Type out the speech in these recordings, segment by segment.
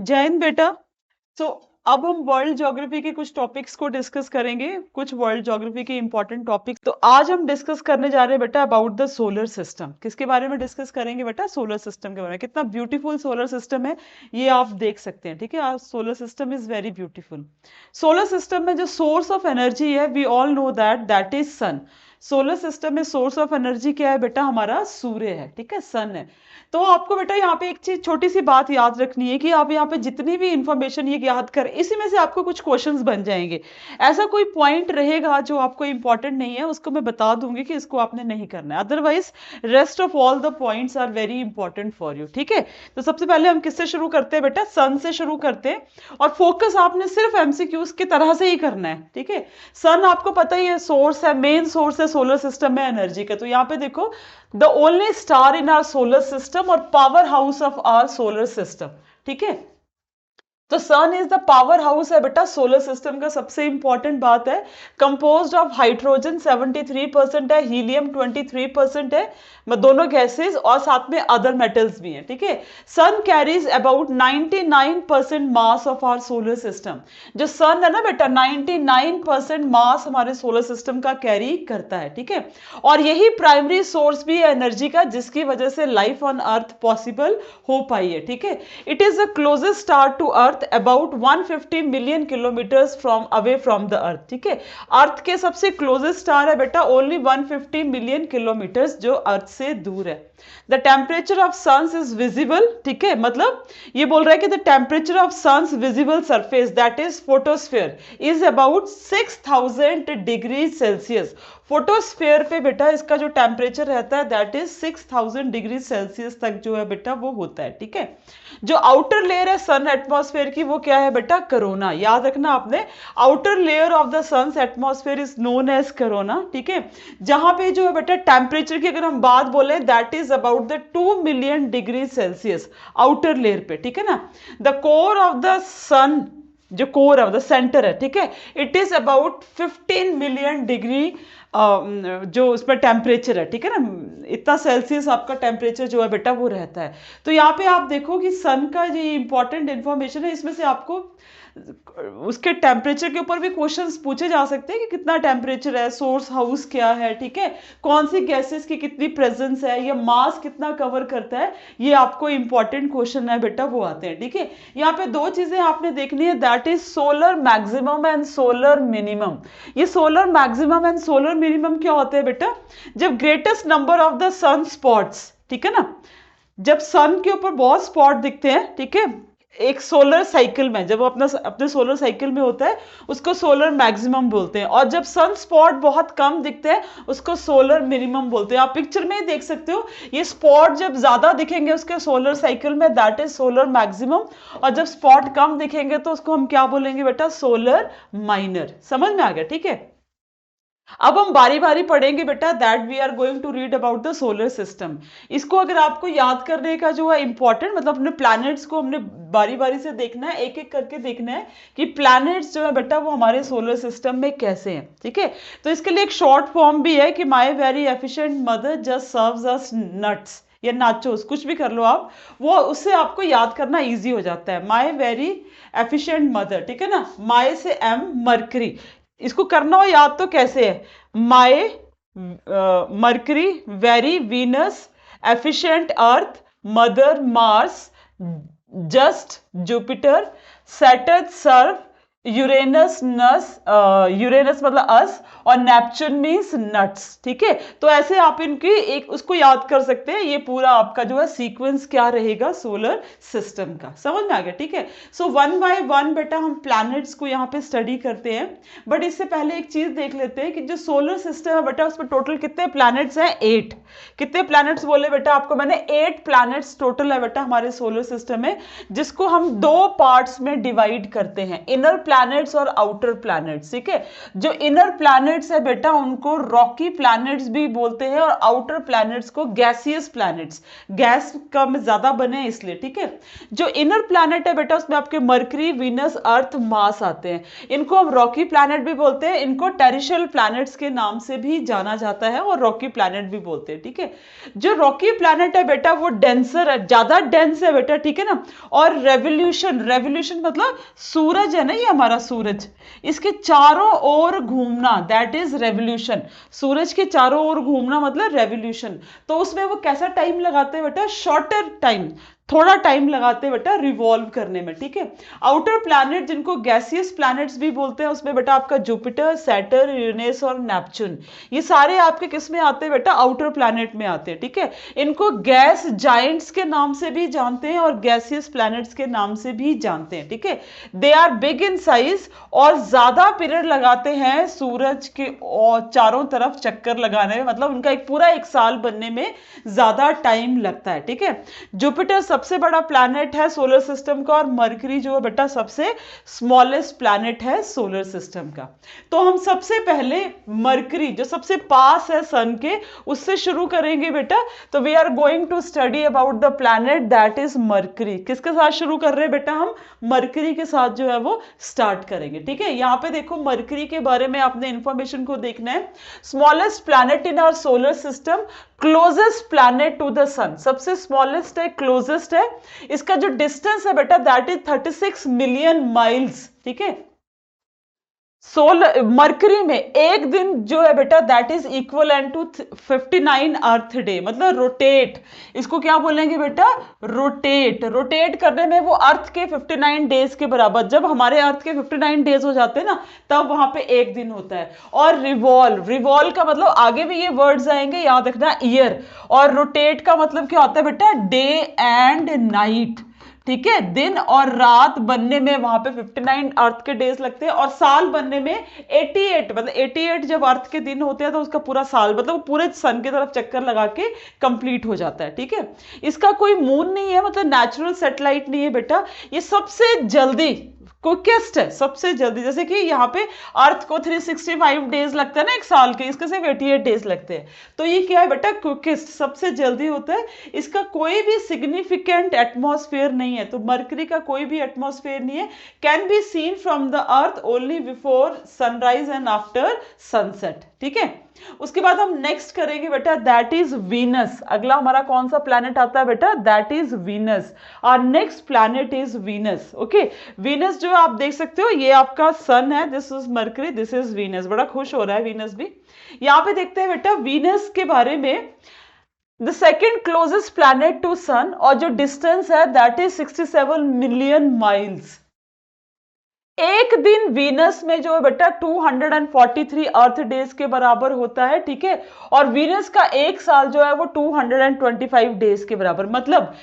जय हिंद बेटा। सो अब हम वर्ल्ड ज्योग्राफी के कुछ टॉपिक्स को डिस्कस करेंगे, कुछ वर्ल्ड ज्योग्राफी के इंपॉर्टेंट टॉपिक्स। तो आज हम डिस्कस करने जा रहे हैं बेटा अबाउट द सोलर सिस्टम। किसके बारे में डिस्कस करेंगे बेटा? सोलर सिस्टम के बारे में। कितना ब्यूटीफुल सोलर सिस्टम है ये आप देख सकते हैं। ठीक है, आज solar system is very beautiful. Solar system में जो सोर्स ऑफ एनर्जी है, we all know that is sun. Solar system में सोर्स ऑफ एनर्जी क्या है बेटा? हमारा सूर्य है। ठीक है, सन है। तो आपको बेटा यहाँ पे एक चीज, छोटी सी बात याद रखनी है कि आप यहाँ पे जितनी भी इंफॉर्मेशन ये याद करें, इसी में से आपको कुछ क्वेश्चंस बन जाएंगे। ऐसा कोई पॉइंट रहेगा जो आपको इंपॉर्टेंट नहीं है, उसको मैं बता दूंगी कि इसको आपने नहीं करना है। Otherwise rest of all the points are very important for you. ठीक है, तो सबसे पहले हम किससे शुरू करते हैं बेटा? सन से शुरू करते हैं। और फोकस आपने सिर्फ एमसीक्यूज की तरह से ही करना है। ठीक है, सन आपको पता ही है, सोर्स है, मेन सोर्स है सोलर सिस्टम में एनर्जी का। तो यहाँ पे देखो, the only star in our solar system और power house of our solar system. ठीक है, तो sun is the power house है बेटा सोलर सिस्टम का। सबसे इंपॉर्टेंट बात है, कंपोज्ड ऑफ हाइड्रोजन 73% है, हीलियम 23% है, दोनों गैसेस, और साथ में अदर मेटल्स भी हैं। ठीक है, sun carries about 99% mass of our solar system. जो सन है ना बेटा, 99% मास हमारे सोलर सिस्टम का कैरी करता है। ठीक है, और यही प्राइमरी सोर्स भी है एनर्जी का, जिसकी वजह से लाइफ ऑन अर्थ पॉसिबल हो पाई है। ठीक है, it is the closest star to earth about 150 million kilometres from away from the earth. ठीक है, अर्थ के सबसे क्लोजेस्ट स्टार है बेटा ओनली 150 मिलियन किलोमीटर्स, जो अर्थ से दूर है। The temperature of sun's is visible. ठीक है, मतलब ये बोल रहा है कि the temperature of sun's visible surface, that is photosphere, is about 6000 degree Celsius. Photosphere पे बेटा इसका जो टेम्परेचर रहता है दैट इज 6000 डिग्री सेल्सियस तक जो है बेटा वो होता है। ठीक है, जो आउटर लेयर है सन एटमॉस्फेयर की, वो क्या है बेटा? कोरोना। याद रखना आपने, outer layer of the sun's atmosphere is known as corona. ठीक है, जहां पे जो है बेटा टेम्परेचर की अगर हम बात बोले, that is about the 2 million degree Celsius outer layer पे। ठीक है ना, द कोर ऑफ द सन, जो कोर ऑफ द सेंटर है, ठीक है, it is about 15 million degree जो उस पर टेम्परेचर है। ठीक है ना, इतना सेल्सियस आपका टेम्परेचर जो है बेटा वो रहता है। तो यहाँ पे आप देखो कि सन का जो इंपॉर्टेंट इंफॉर्मेशन है, इसमें से आपको उसके टेम्परेचर के ऊपर भी क्वेश्चंस पूछे जा सकते हैं कि कितना टेम्परेचर है, सोर्स हाउस क्या है, ठीक है, कौन सी गैसेस की कितनी प्रेजेंस है, ये मास कितना कवर करता है, ये आपको इंपॉर्टेंट क्वेश्चन है बेटा वो आते हैं। ठीक है, यहाँ पे दो चीजें आपने देखनी है, that is solar maximum and solar minimum. ये solar maximum and solar minimum क्या होते हैं बेटा? जब greatest number of the sun spots, ठीक है ना, जब सन के ऊपर बहुत स्पॉट दिखते हैं, ठीक है, एक सोलर साइकिल में, जब वो अपने सोलर साइकिल में होता है उसको सोलर मैक्सिमम बोलते हैं, और जब सन स्पॉट बहुत कम दिखते हैं उसको सोलर मिनिमम बोलते हैं। आप पिक्चर में ही देख सकते हो, ये स्पॉट जब ज्यादा दिखेंगे उसके सोलर साइकिल में, दैट इज सोलर मैक्सिमम, और जब स्पॉट कम दिखेंगे तो उसको हम क्या बोलेंगे बेटा? Solar minor. समझ में आ गया? ठीक है, अब हम बारी बारी पढ़ेंगे बेटा, that we are going to read about the solar system. इसको अगर आपको याद करने का जो है इंपॉर्टेंट, मतलब अपने प्लैनेट्स को हमने बारी बारी से देखना है, एक एक करके देखना है कि प्लैनेट्स जो है बेटा वो हमारे सोलर सिस्टम में कैसे हैं। ठीक है, तो इसके लिए एक शॉर्ट फॉर्म भी है कि my very efficient mother just serves us nuts या नाचोस, कुछ भी कर लो आप, वो उससे आपको याद करना इजी हो जाता है। माई वेरी एफिशिएंट मदर, ठीक है ना, माई से एम मरकरी, इसको करना हो याद तो कैसे है? My Mercury, very Venus, efficient Earth, mother Mars, just Jupiter, Saturn surf, Uranus नस, यूरेनस मतलब अस, और नेपच्यून मीन्स नट्स। ठीक है, तो ऐसे आप इनकी एक उसको याद कर सकते हैं। ये पूरा आपका जो है सीक्वेंस क्या रहेगा सोलर सिस्टम का। समझ में आ गया? ठीक है, सो वन बाय वन बेटा हम प्लैनेट्स को यहाँ पे स्टडी करते हैं, बट इससे पहले एक चीज देख लेते हैं कि जो सोलर सिस्टम है बेटा उसमें टोटल कितने प्लैनेट्स हैं? 8। कितने प्लैनेट्स बोले बेटा आपको मैंने? 8 प्लैनेट्स टोटल है बेटा हमारे सोलर सिस्टम में, जिसको हम 2 पार्ट्स में डिवाइड करते हैं। इनर प्लैनेट्स और आउटर प्लैनेट्स, ठीक है। जो इनर प्लैनेट्स है बेटा उनको रॉकी प्लैनेट्स भी बोलते हैं और आउटर प्लैनेट्स को गैसियस प्लैनेट्स, गैस कम ज्यादा बने इसलिए, ठीक है। जो इनर प्लैनेट है बेटा उसमें आपके मरकरी, वीनस, अर्थ, मार्स आते हैं। इनको हम रॉकी प्लैनेट भी बोलते हैं, इनको टेरिशियल प्लैनेट्स के नाम से भी जाना जाता है और रॉकी प्लैनेट भी बोलते हैं, ठीक है। जो रॉकी प्लैनेट है बेटा वो डेंसर है, ज्यादा डेंस है बेटा, ठीक है ना। और रेवोल्यूशन, रेवोल्यूशन मतलब सूरज है ना, ये हमारा सूरज, इसके चारों ओर घूमना, दैट इज रेवोल्यूशन। सूरज के चारों ओर घूमना मतलब रेवोल्यूशन। तो उसमें वो कैसा टाइम लगाते हैं बेटा, शॉर्टर टाइम, थोड़ा टाइम लगाते हैं बेटा रिवॉल्व करने में, ठीक है। आउटर प्लैनेट जिनको गैसियस प्लैनेट्स भी बोलते हैं उसमें बेटा आपका जुपिटर, सैटर्न, यूरेनस और नेपच्यून, ये सारे आपके किस में आते हैं बेटा, आउटर प्लैनेट में आते हैं, ठीक है। इनको गैस जाइंट्स के नाम से भी जानते हैं और गैसियस प्लैनेट्स के नाम से भी जानते हैं, ठीक है। They are big in size और ज्यादा पीरियड लगाते हैं सूरज के चारों तरफ चक्कर लगाने में, मतलब उनका एक पूरा एक साल बनने में ज्यादा टाइम लगता है, ठीक है। जुपिटर सबसे बड़ा प्लैनेट है सोलर सिस्टम का और मरकरी जो है बेटा सबसे स्मॉलेस्ट प्लैनेट है सोलर सिस्टम का। तो हम सबसे पहले मरकरी जो सबसे पास है सन के उससे शुरू करेंगे बेटा। तो we are going to study about the planet that is Mercury. किसके साथ शुरू कर रहे हैं बेटा, हम मरकरी के साथ जो है वो स्टार्ट करेंगे, ठीक है। यहां पे देखो मरकरी के बारे में आपने इंफॉर्मेशन को देखना है। Smallest planet in our solar system, closest planet to the sun, सबसे स्मॉलेस्ट है, क्लोजेस्ट है। इसका जो डिस्टेंस है बेटा दैट इज 36 मिलियन माइल्स, ठीक है। सोलर मरकरी में एक दिन जो है बेटा that is equal to 59 earth day, मतलब रोटेट, इसको क्या बोलेंगे बेटा, रोटेट। रोटेट करने में वो अर्थ के 59 डेज के बराबर, जब हमारे अर्थ के 59 डेज हो जाते हैं ना तब वहां पे एक दिन होता है। और रिवॉल्व, रिवॉल्व का मतलब आगे भी ये वर्ड्स आएंगे, याद रखना, ईयर। और रोटेट का मतलब क्या होता है बेटा, डे एंड नाइट, ठीक है। दिन और रात बनने में वहां पे 59 अर्थ के डेज लगते हैं और साल बनने में 88, मतलब 88 जब अर्थ के दिन होते हैं तो उसका पूरा साल, मतलब पूरे सन की तरफ चक्कर लगा के कंप्लीट हो जाता है, ठीक है। इसका कोई मून नहीं है, मतलब नेचुरल सैटेलाइट नहीं है बेटा, ये सबसे जल्दी क्विकेस्ट है, सबसे जल्दी। जैसे कि यहाँ पे अर्थ को 365 डेज लगता है ना एक साल के, इसके सिर्फ 88 डेज लगते हैं। तो ये क्या है बेटा, क्विकेस्ट, सबसे जल्दी होता है। इसका कोई भी सिग्निफिकेंट एटमॉस्फेयर नहीं है, तो मरकरी का कोई भी एटमॉस्फेयर नहीं है। Can be seen from the earth only before sunrise and after sunset, ठीक है। उसके बाद हम नेक्स्ट करेंगे बेटा दैट इज वीनस। अगला हमारा कौन सा प्लैनेट आता है बेटा, दैट इज वीनस। और next planet is Venus, okay. Venus जो आप देख सकते हो ये आपका सन है, this is mercury, this is Venus. बड़ा खुश हो रहा है वीनस भी। यहां पे देखते हैं बेटा वीनस के बारे में, the second closest planet to sun, और जो डिस्टेंस है दैट इज 67 मिलियन माइल्स। एक दिन वीनस में जो है बेटा 243 अर्थ डेज के बराबर होता है, ठीक है। और वीनस का एक साल जो है वो 225 डेज के बराबर, मतलब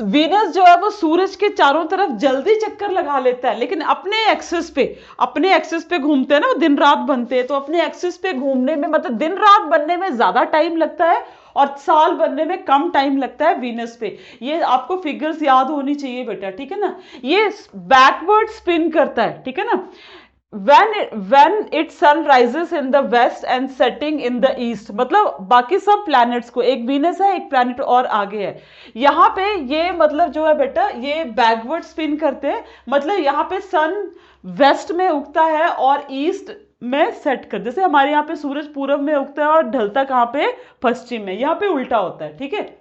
वीनस जो है वो सूरज के चारों तरफ जल्दी चक्कर लगा लेता है, लेकिन अपने एक्सिस पे घूमते हैं ना, वो दिन रात बनते हैं, तो अपने एक्सिस पे घूमने में, मतलब दिन रात बनने में ज्यादा टाइम लगता है और साल बनने में कम टाइम लगता है वीनस पे। ये आपको फिगर्स याद होनी चाहिए बेटा, ठीक है ना। ये बैकवर्ड स्पिन करता है, ठीक है ना। when it sun rises in the west and setting in the east, मतलब बाकी सब प्लैनेट्स को, एक वीनस है एक प्लैनेट और आगे है, यहाँ पे ये मतलब जो है बेटा ये बैकवर्ड स्पिन करते हैं, मतलब यहाँ पे सन वेस्ट में उगता है और ईस्ट में सेट कर, जैसे हमारे यहाँ पे सूरज पूरब में उगता है और ढलता कहाँ पे, पश्चिम में, यहाँ पे उल्टा होता है, ठीक है।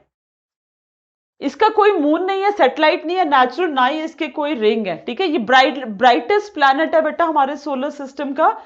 इसका कोई मून नहीं है, सैटेलाइट नहीं है, नेचुरल ना ही इसके कोई रिंग है, ठीक है। ये ब्राइटेस्ट प्लैनेट है बेटा हमारे सोलर सिस्टम का,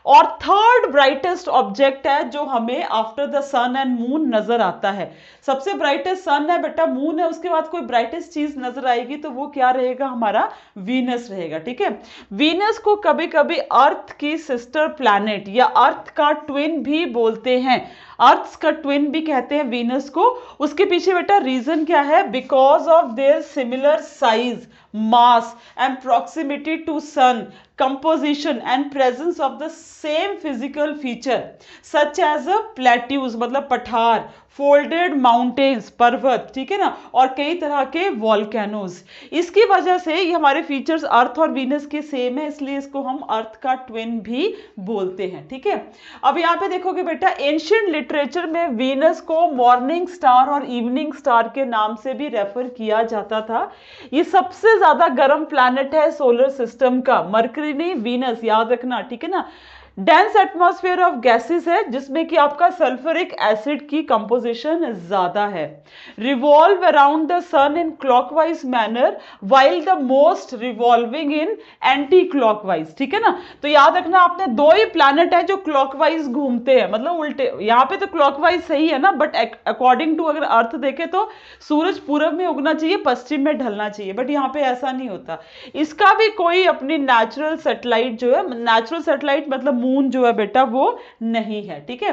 और थर्ड ब्राइटेस्ट ऑब्जेक्ट है जो हमें after the sun and moon नजर आता है। सबसे ब्राइटेस्ट सन है बेटा, मून है, उसके बाद कोई ब्राइटेस्ट चीज नजर आएगी तो वो क्या रहेगा, हमारा वीनस रहेगा, ठीक है। वीनस को कभी कभी अर्थ की सिस्टर प्लैनेट या अर्थ का ट्विन भी बोलते हैं, अर्थ का ट्विन भी कहते हैं वीनस को। उसके पीछे बेटा रीजन क्या है, because of their similar size, mass and proximity to sun, composition and presence of the same physical feature such as a plateaus, मतलब पठार, फोल्डेड माउंटेन्स, पर्वत, ठीक है ना, और कई तरह के वॉल्केनोज। इसकी वजह से ये हमारे फीचर्स अर्थ और वीनस के सेम है, इसलिए इसको हम अर्थ का ट्विन भी बोलते हैं, ठीक है। अब यहाँ पे देखोगे बेटा, एंशिएंट लिटरेचर में वीनस को मॉर्निंग स्टार और इवनिंग स्टार के नाम से भी रेफर किया जाता था। ये सबसे ज्यादा गर्म प्लैनेट है सोलर सिस्टम का, मरकरी नहीं, वीनस, याद रखना, ठीक है ना। डेंस एटमॉस्फेयर ऑफ गैसेस है, जिसमें कि आपका सल्फ्यूरिक एसिड की कंपोजिशन ज्यादा है। Revolve around the sun in clockwise manner while the most revolving in anti clockwise, ठीक है ना। तो याद रखना, आपने दो ही प्लैनेट है जो क्लॉकवाइज घूमते हैं, मतलब उल्टे। यहाँ पे तो क्लॉकवाइज सही है ना, बट अकॉर्डिंग टू अगर अर्थ देखे तो सूरज पूरब में उगना चाहिए, पश्चिम में ढलना चाहिए, बट यहाँ पे ऐसा नहीं होता। इसका भी कोई अपनी नेचुरल सैटेलाइट जो है, नेचुरल सैटेलाइट मतलब मून जो है बेटा, वो नहीं है, ठीक है।